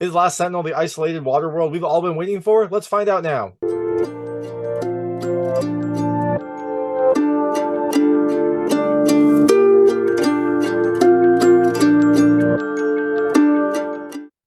Is Last Sentinel the isolated water world we've all been waiting for? Let's find out now.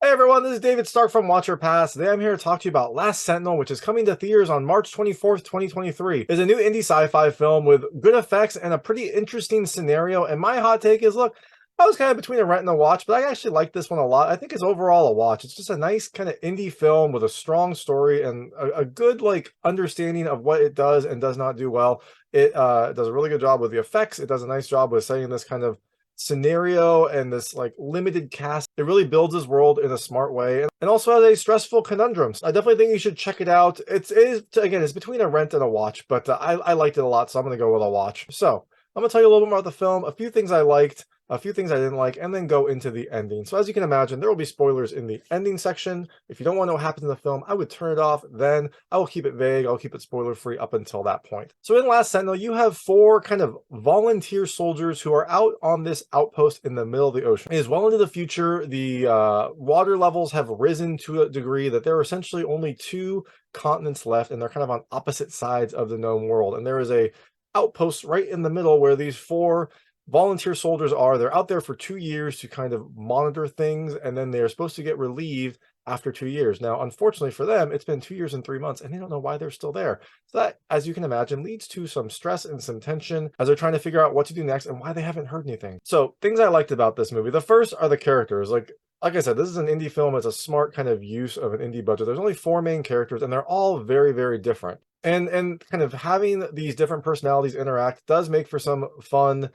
Hey everyone, this is David Stark from Watch Your Pass. Today I'm here to talk to you about Last Sentinel, which is coming to theaters on March 24th, 2023. It's a new indie sci-fi film with good effects and a pretty interesting scenario. And my hot take is, look, I was kind of between a rent and a watch, but I actually like this one a lot. I think it's overall a watch. It's just a nice kind of indie film with a strong story and a good understanding of what it does and does not do well. It does a really good job with the effects. It does a nice job with setting this kind of scenario and this limited cast. It really builds his world in a smart way and also has a stressful conundrum. So I definitely think you should check it out. Again, it's between a rent and a watch, but I liked it a lot, so I'm going to go with a watch. So I'm going to tell you a little bit more about the film, a few things I liked, a few things I didn't like, and then go into the ending. So as you can imagine, there will be spoilers in the ending section. If you don't want to know what happens in the film, I would turn it off. Then I will keep it vague. I'll keep it spoiler free up until that point. So in Last Sentinel, you have four kind of volunteer soldiers who are out on this outpost in the middle of the ocean. It is well into the future. The water levels have risen to a degree that there are essentially only two continents left, and they're kind of on opposite sides of the known world. And there is a outpost right in the middle where these four volunteer soldiers are. They're out there for 2 years to kind of monitor things, and then they're supposed to get relieved after 2 years. Now, unfortunately for them, it's been 2 years and 3 months, and they don't know why they're still there. So that, as you can imagine, leads to some stress and some tension as they're trying to figure out what to do next and why they haven't heard anything. So things I liked about this movie. The first are the characters. Like I said, this is an indie film. It's a smart kind of use of an indie budget. There's only four main characters, and they're all very, very different. And kind of having these different personalities interact does make for some fun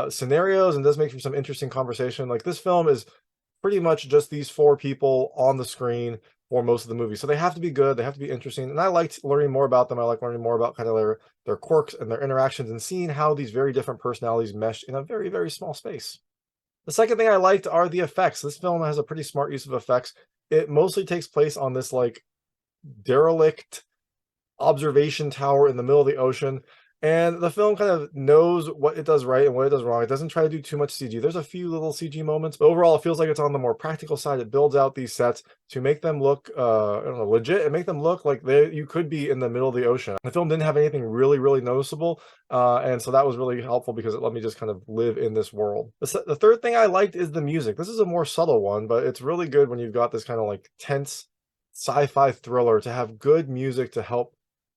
scenarios and does make for some interesting conversation. Like, this film is pretty much just these four people on the screen for most of the movie, so they have to be good, they have to be interesting, and I liked learning more about them. I like learning more about kind of their quirks and their interactions and seeing how these very different personalities mesh in a very, very small space. The second thing I liked are the effects. This film has a pretty smart use of effects. It mostly takes place on this derelict observation tower in the middle of the ocean, and the film kind of knows what it does right and what it does wrong. It doesn't try to do too much CG. There's a few little CG moments, but overall it feels like it's on the more practical side. It builds out these sets to make them look I don't know, legit, and make them look like you could be in the middle of the ocean. The film didn't have anything really, really noticeable, and so that was really helpful because it let me just kind of live in this world. The third thing I liked is the music. This is a more subtle one, but it's really good when you've got this kind of tense sci-fi thriller to have good music to help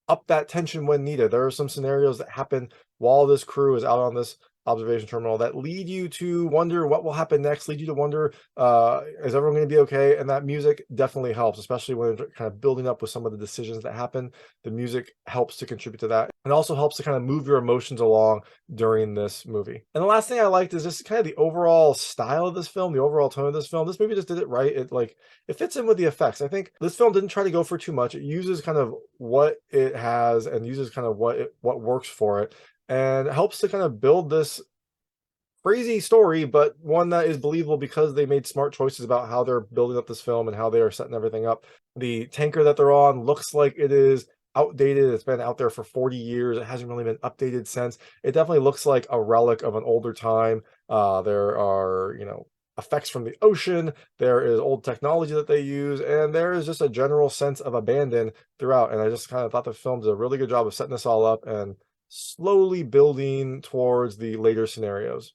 up that tension when needed. There are some scenarios that happen while this crew is out on this observation terminal that lead you to wonder what will happen next, lead you to wonder, is everyone going to be okay? And that music definitely helps, especially when it's kind of building up with some of the decisions that happen. The music helps to contribute to that, and also helps to kind of move your emotions along during this movie. And the last thing I liked is just kind of the overall style of this film, the overall tone of this film. This movie just did it right. It fits in with the effects. I think this film didn't try to go for too much. It uses kind of what it has and uses kind of what works for it, and helps to kind of build this crazy story, but one that is believable because they made smart choices about how they're building up this film and how they are setting everything up. The tanker that they're on looks like it is outdated. It's been out there for 40 years. It hasn't really been updated since. It definitely looks like a relic of an older time. There are, effects from the ocean. There is old technology that they use, and there is just a general sense of abandon throughout. And I just kind of thought the film did a really good job of setting this all up and slowly building towards the later scenarios.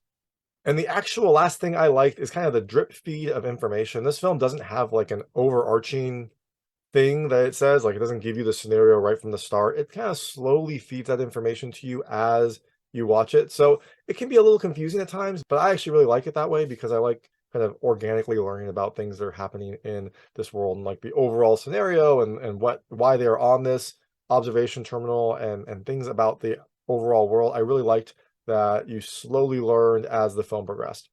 And the actual last thing I liked is kind of the drip feed of information. This film doesn't have an overarching thing that it says, it doesn't give you the scenario right from the start. It kind of slowly feeds that information to you as you watch it. So it can be a little confusing at times, but I actually really like it that way because I like kind of organically learning about things that are happening in this world and the overall scenario and why they are on this observation terminal and things about the overall world. I really liked that you slowly learned as the film progressed.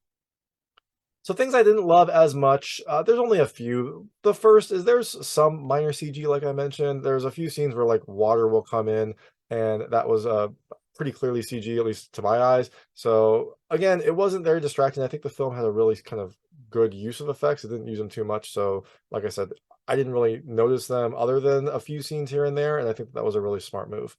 So things I didn't love as much, there's only a few. The first is there's some minor CG, like I mentioned. There's a few scenes where water will come in, and that was pretty clearly CG, at least to my eyes. So again, it wasn't very distracting. I think the film had a really kind of good use of effects. It didn't use them too much. So like I said, I didn't really notice them other than a few scenes here and there, and I think that was a really smart move.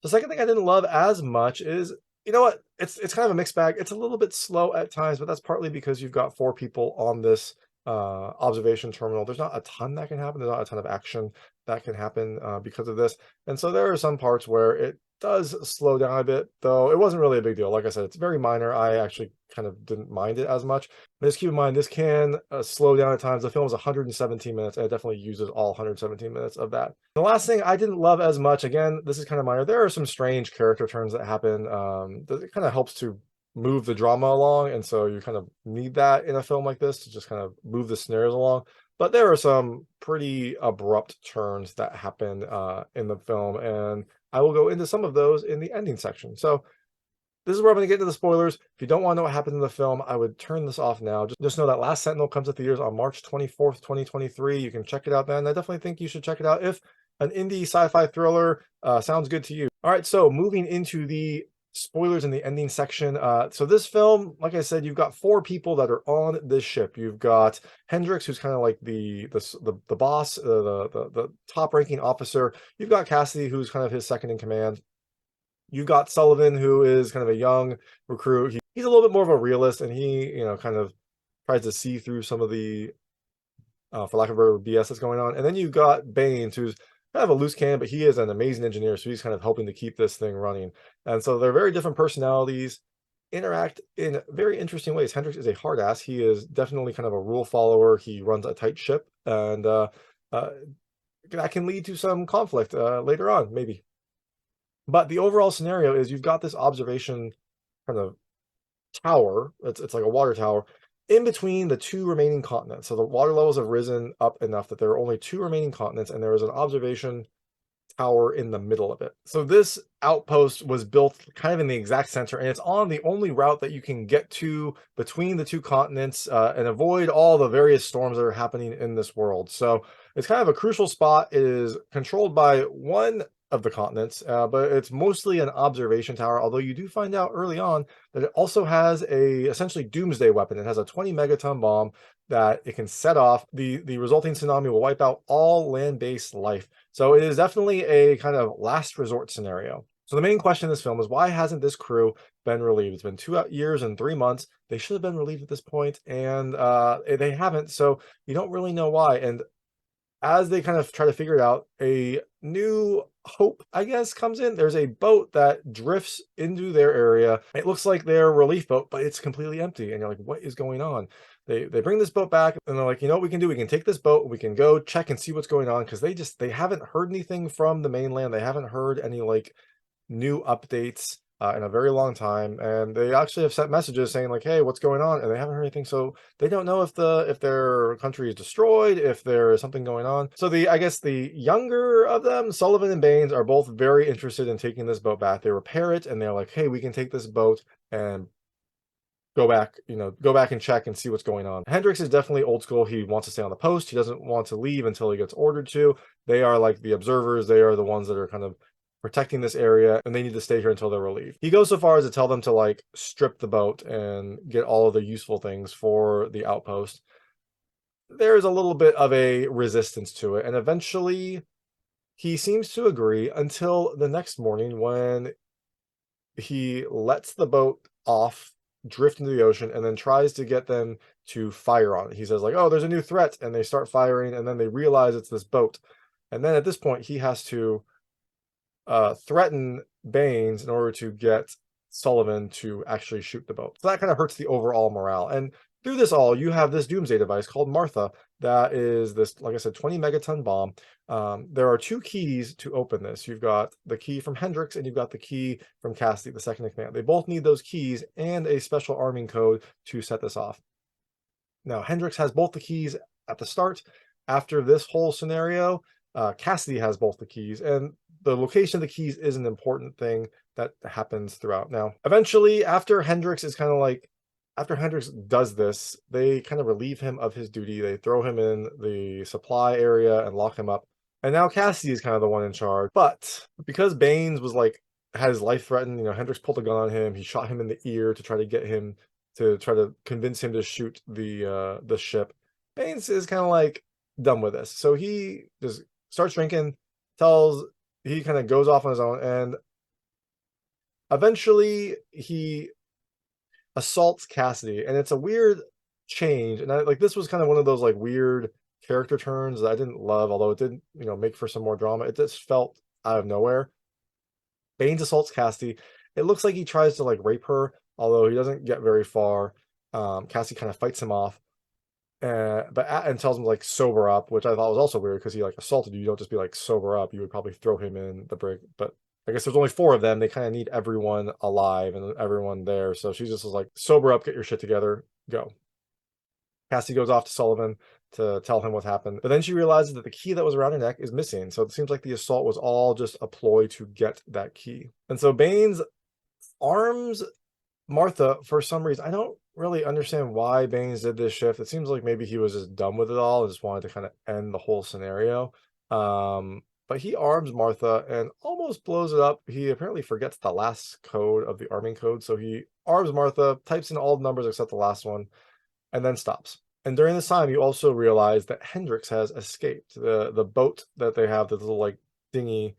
The second thing I didn't love as much is, you know what? It's kind of a mixed bag. It's a little bit slow at times, but that's partly because you've got four people on this observation terminal. There's not a ton that can happen. There's not a ton of action that can happen because of this. And so there are some parts where it does slow down a bit, though it wasn't really a big deal. Like I said, it's very minor. I actually kind of didn't mind it as much. But just keep in mind, this can slow down at times. The film is 117 minutes, and it definitely uses all 117 minutes of that. The last thing I didn't love as much, again, this is kind of minor. There are some strange character turns that happen. It kind of helps to move the drama along, and so you kind of need that in a film like this to just kind of move the scenarios along. But there are some pretty abrupt turns that happen in the film, and I will go into some of those in the ending section. So this is where I'm going to get into the spoilers. If you don't want to know what happens in the film, I would turn this off now. Just know that Last Sentinel comes to theaters on March 24th, 2023. You can check it out then. I definitely think you should check it out if an indie sci-fi thriller sounds good to you. All right, so moving into the spoilers in the ending section. So this film, like I said, you've got 4 people that are on this ship. You've got Hendrix, who's kind of like the boss, the top ranking officer. You've got Cassidy, who's kind of his second in command. You've got Sullivan, who is kind of a young recruit. He's a little bit more of a realist, and he, kind of tries to see through some of the, for lack of a better word, BS that's going on. And then you've got Baines, who's kind of a loose cannon, but he is an amazing engineer, so he's kind of helping to keep this thing running. And so they're very different personalities, interact in very interesting ways. Hendrix is a hard ass. He is definitely kind of a rule follower. He runs a tight ship, and that can lead to some conflict later on, maybe. But the overall scenario is you've got this observation kind of tower. It's like a water tower in between the 2 remaining continents. So the water levels have risen up enough that there are only 2 remaining continents, and there is an observation tower in the middle of it. So this outpost was built kind of in the exact center, and it's on the only route that you can get to between the 2 continents and avoid all the various storms that are happening in this world. So it's kind of a crucial spot. It is controlled by one of the continents, but it's mostly an observation tower, although you do find out early on that it also has a essentially doomsday weapon. It has a 20 megaton bomb that it can set off. The resulting tsunami will wipe out all land-based life. So it is definitely a kind of last resort scenario. So the main question in this film is, why hasn't this crew been relieved? It's been 2 years and 3 months. They should have been relieved at this point, and they haven't, so you don't really know why. And as they kind of try to figure it out, a new hope, I guess, comes in. There's a boat that drifts into their area. It looks like their relief boat, but it's completely empty. And you're like, what is going on? They bring this boat back, and they're like, you know what we can do? We can take this boat, we can go check and see what's going on, because they haven't heard anything from the mainland. They haven't heard any like new updates in a very long time, and they actually have sent messages saying like, hey, what's going on? And they haven't heard anything, so they don't know if their country is destroyed, if there is something going on. So I guess the younger of them, Sullivan and Baines, are both very interested in taking this boat back. They repair it, and they're like, hey, we can take this boat and go back and check and see what's going on. Hendrix is definitely old school. He wants to stay on the post. He doesn't want to leave until he gets ordered to. They are like the observers. They are the ones that are kind of protecting this area, and they need to stay here until they're relieved. He goes so far as to tell them to like strip the boat and get all of the useful things for the outpost. There's a little bit of a resistance to it, and eventually he seems to agree until the next morning, when he lets the boat off, drift into the ocean, and then tries to get them to fire on it. He says like, oh, there's a new threat, and they start firing, and then they realize it's this boat. And then at this point he has to threaten Baines in order to get Sullivan to actually shoot the boat. So that kind of hurts the overall morale. And through this all, you have this doomsday device called Martha that is this, like I said, 20 megaton bomb. There are 2 keys to open this. You've got the key from Hendrix, and you've got the key from Cassidy, the second in command. They both need those keys and a special arming code to set this off. Now, Hendrix has both the keys at the start. After this whole scenario, Cassidy has both the keys, and the location of the keys is an important thing that happens throughout. Now, eventually, after Hendrix does this, they kind of relieve him of his duty. They throw him in the supply area and lock him up. And now Cassidy is kind of the one in charge. But because Baines was like, had his life threatened, Hendrix pulled a gun on him. He shot him in the ear to try to get him to try to convince him to shoot the ship. Baines is kind of like done with this. So he just starts drinking, he kind of goes off on his own, and eventually he assaults Cassidy. And it's a weird change. And like this was kind of one of those like weird character turns that I didn't love, although it did, make for some more drama. It just felt out of nowhere. Baines assaults Cassidy. It looks like he tries to like rape her, although he doesn't get very far. Cassidy kind of fights him off, and tells him like sober up, which I thought was also weird because he like assaulted you. You don't just be like sober up. You would probably throw him in the brig. But I guess there's only 4 of them. They kind of need everyone alive and everyone there. So she just was like, sober up, get your shit together, go. Cassie goes off to Sullivan to tell him what happened. But then she realizes that the key that was around her neck is missing. So it seems like the assault was all just a ploy to get that key. And so Baines arms Martha for some reason. I don't really understand why Baines did this shift. It seems like maybe he was just done with it all and just wanted to kind of end the whole scenario. But he arms Martha and almost blows it up. He apparently forgets the last code of the arming code. So he arms Martha, types in all the numbers except the last one, and then stops. And during this time, you also realize that Hendricks has escaped. The boat that they have, the little like dinghy,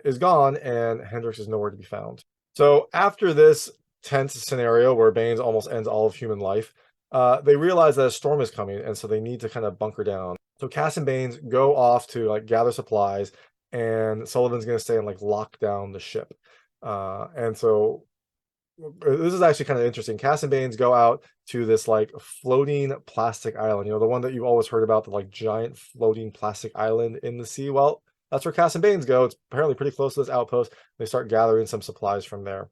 is gone, and Hendricks is nowhere to be found. So after this tense scenario where Baines almost ends all of human life, they realize that a storm is coming, and so they need to kind of bunker down. So Cass and Baines go off to like gather supplies, and Sullivan's going to stay and like lock down the ship. And so this is actually kind of interesting. Cass and Baines go out to this like floating plastic island, the one that you've always heard about, the like giant floating plastic island in the sea. Well, that's where Cass and Baines go. It's apparently pretty close to this outpost. They start gathering some supplies from there.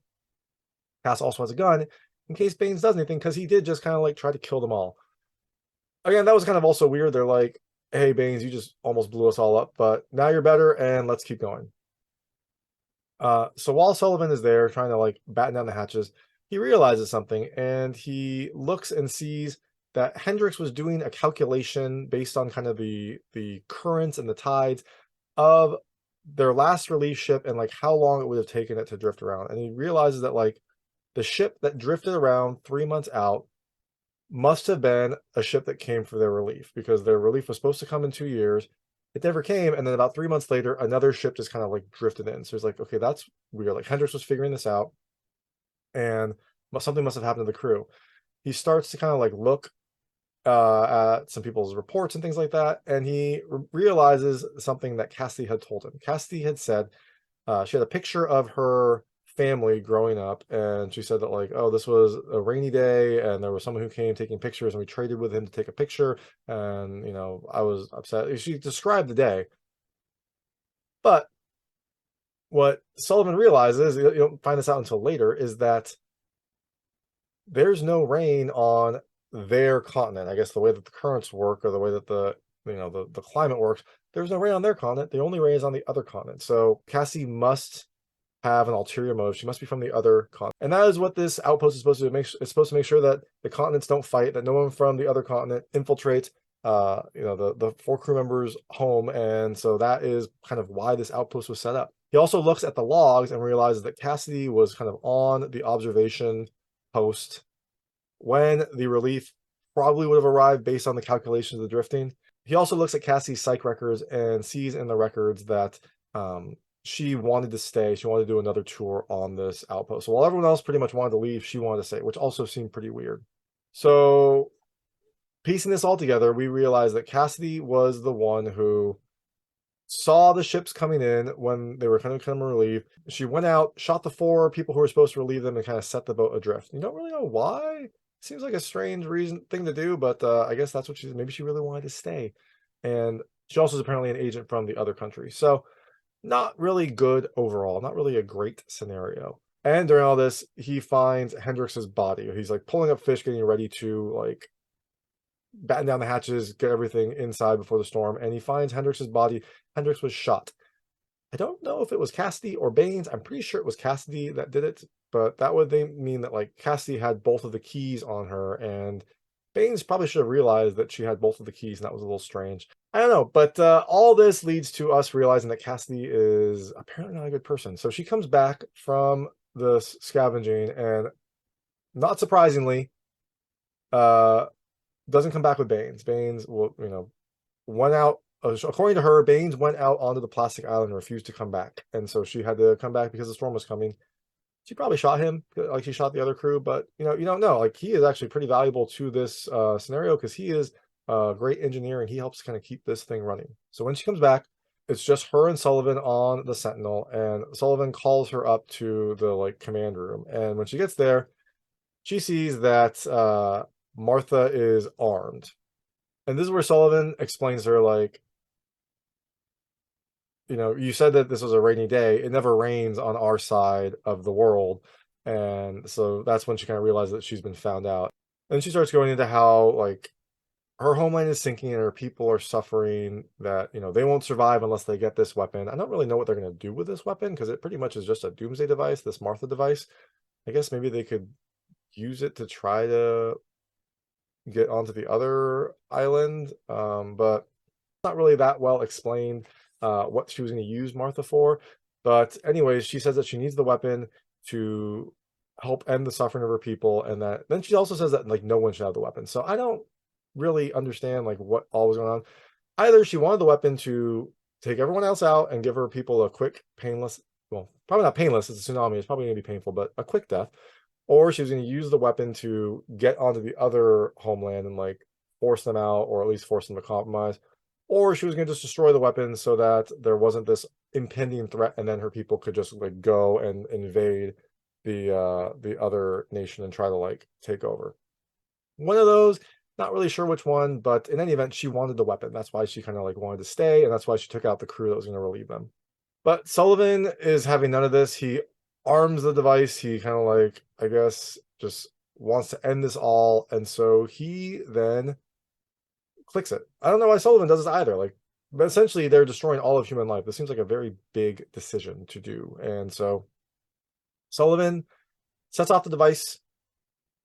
Cass also has a gun in case Baines does anything, because he did just kind of like try to kill them all. Again, that was kind of also weird. They're like, hey, Baines, you just almost blew us all up, but now you're better and let's keep going. So while Sullivan is there trying to like batten down the hatches, he realizes something, and he looks and sees that Hendricks was doing a calculation based on kind of the currents and the tides of their last relief ship and like how long it would have taken it to drift around. And he realizes that like the ship that drifted around 3 months out must have been a ship that came for their relief, because their relief was supposed to come in 2 years. It never came, and then about 3 months later, another ship just kind of like drifted in. So he's like, okay, that's weird. Like Hendricks was figuring this out, and something must have happened to the crew. He starts to kind of like look at some people's reports and things like that, and he realizes something that Cassidy had told him. Cassidy had said she had a picture of her family growing up, and she said that like, oh, this was a rainy day and there was someone who came taking pictures, and we traded with him to take a picture, and I was upset. She described the day. But what Sullivan realizes, you don't find this out until later, is that there's no rain on their continent. I guess the way that the currents work, or the way that the climate works, there's no rain on their continent. The only rain is on the other continent. So Cassie must have an ulterior motive. She must be from the other continent, and that is what this outpost is supposed to do. It's supposed to make sure that the continents don't fight, that no one from the other continent infiltrates the 4 crew members' home. And so that is kind of why this outpost was set up. He also looks at the logs and realizes that Cassidy was kind of on the observation post when the relief probably would have arrived based on the calculations of the drifting. He also looks at Cassie's psych records and sees in the records that she wanted to stay. She wanted to do another tour on this outpost. So while everyone else pretty much wanted to leave, she wanted to stay, which also seemed pretty weird. So piecing this all together, we realized that Cassidy was the one who saw the ships coming in when they were kind of coming to relieve. She went out, shot the 4 people who were supposed to relieve them, and kind of set the boat adrift. You don't really know why. Seems like a strange thing to do, but I guess that's what maybe she really wanted to stay. And she also is apparently an agent from the other country. So not really good overall, not really a great scenario. And during all this, he finds Hendrix's body. He's like pulling up fish, getting ready to like batten down the hatches, get everything inside before the storm, and he finds Hendrix's body. Hendrix was shot. I don't know if it was Cassidy or Baines. I'm pretty sure it was Cassidy that did it, but that would mean that like Cassidy had both of the keys on her, and Baines probably should have realized that she had both of the keys, and that was a little strange. I don't know, but all this leads to us realizing that Cassidy is apparently not a good person. So she comes back from the scavenging, and not surprisingly, doesn't come back with Baines. Baines went out. According to her, Baines went out onto the plastic island and refused to come back. And so she had to come back because the storm was coming. she probably shot him, like she shot the other crew, but you don't know. Like, he is actually pretty valuable to this scenario because he is a great engineer and he helps kind of keep this thing running. So when she comes back, it's just her and Sullivan on the Sentinel, and Sullivan calls her up to the like command room. And when she gets there, she sees that Martha is armed. And this is where Sullivan explains to her, like, you said that this was a rainy day. It never rains on our side of the world. And so that's when she kind of realizes that she's been found out. And she starts going into how, like, her homeland is sinking and her people are suffering, that, they won't survive unless they get this weapon. I don't really know what they're going to do with this weapon because it pretty much is just a doomsday device, this Martha device. I guess maybe they could use it to try to get onto the other island, but not really that well explained what she was going to use Martha for. But anyways, she says that she needs the weapon to help end the suffering of her people, and that then she also says that like no one should have the weapon. So I don't really understand like what all was going on. Either she wanted the weapon to take everyone else out and give her people a quick, painless, well, probably not painless, it's a tsunami, it's probably going to be painful, but a quick death, or she was going to use the weapon to get onto the other homeland and like force them out, or at least force them to compromise, or she was going to just destroy the weapon so that there wasn't this impending threat, and then her people could just like go and invade the other nation and try to like take over. One of those, not really sure which one, but in any event, she wanted the weapon. That's why she kind of like wanted to stay, and that's why she took out the crew that was going to relieve them. But Sullivan is having none of this. He arms the device. He kind of like, I guess, just wants to end this all, and so he then clicks it. I don't know why Sullivan does this either. Like, but essentially, they're destroying all of human life. This seems like a very big decision to do, and so Sullivan sets off the device,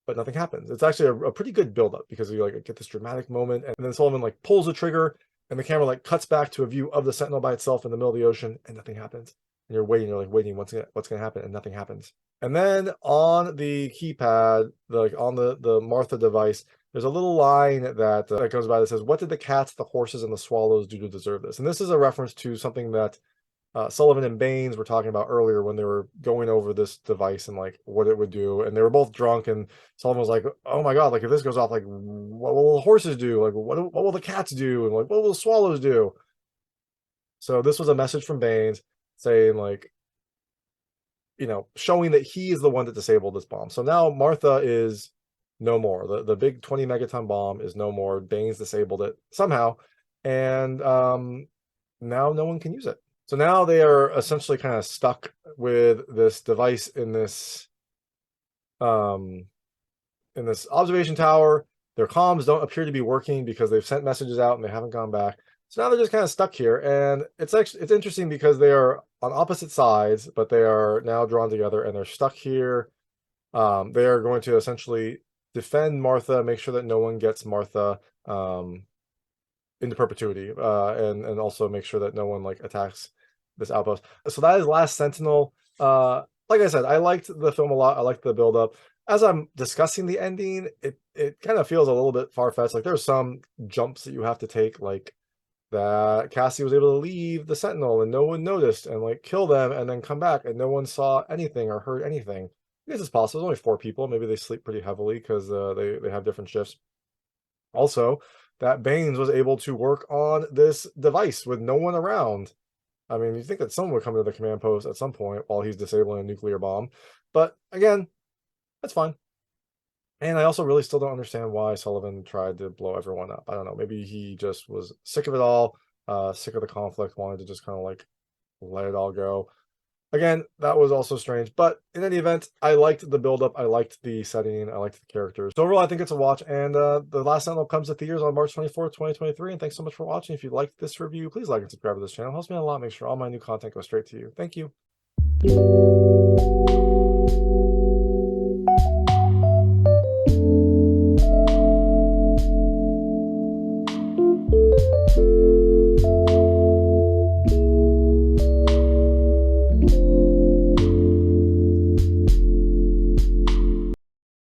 but nothing happens. It's actually a pretty good buildup because you like get this dramatic moment, and then Sullivan like pulls the trigger, and the camera like cuts back to a view of the Sentinel by itself in the middle of the ocean, and nothing happens. And you're waiting, what's gonna happen, and nothing happens. And then on the keypad, like on the Martha device, there's a little line that goes by that says, "What did the cats, the horses, and the swallows do to deserve this?" And this is a reference to something that Sullivan and Baines were talking about earlier when they were going over this device and like what it would do, and they were both drunk, and Sullivan was like, "Oh my god, like if this goes off, like what will the horses do? Like what will the cats do? And like what will the swallows do?" So this was a message from Baines saying like, showing that he is the one that disabled this bomb. So now Martha is no more. The big 20 megaton bomb is no more. Baines disabled it somehow, and now no one can use it. So now they are essentially kind of stuck with this device in this observation tower. Their comms don't appear to be working because they've sent messages out and they haven't gone back. So now they're just kind of stuck here, and it's interesting because they are on opposite sides, but they are now drawn together and they're stuck here. They are going to essentially defend Martha, make sure that no one gets Martha into perpetuity, and also make sure that no one like attacks this outpost. So that is Last Sentinel. Like I said, I liked the film a lot. I liked the build up. As I'm discussing the ending, it kind of feels a little bit far-fetched. Like there's some jumps that you have to take, like that Cassie was able to leave the Sentinel and no one noticed and like kill them and then come back and no one saw anything or heard anything. I guess it's possible. There's only 4 people. Maybe they sleep pretty heavily because they have different shifts. Also, that Baines was able to work on this device with no one around. I mean, you think that someone would come to the command post at some point while he's disabling a nuclear bomb. But again, that's fine. And I also really still don't understand why Sullivan tried to blow everyone up. I don't know. Maybe he just was sick of it all, sick of the conflict, wanted to just kind of like let it all go. Again, that was also strange. But in any event, I liked the build-up. I liked the setting. I liked the characters. So overall, I think it's a watch. And The Last Sentinel comes to theaters on March 24th, 2023. And thanks so much for watching. If you liked this review, please like and subscribe to this channel. It helps me out a lot. Make sure all my new content goes straight to you. Thank you.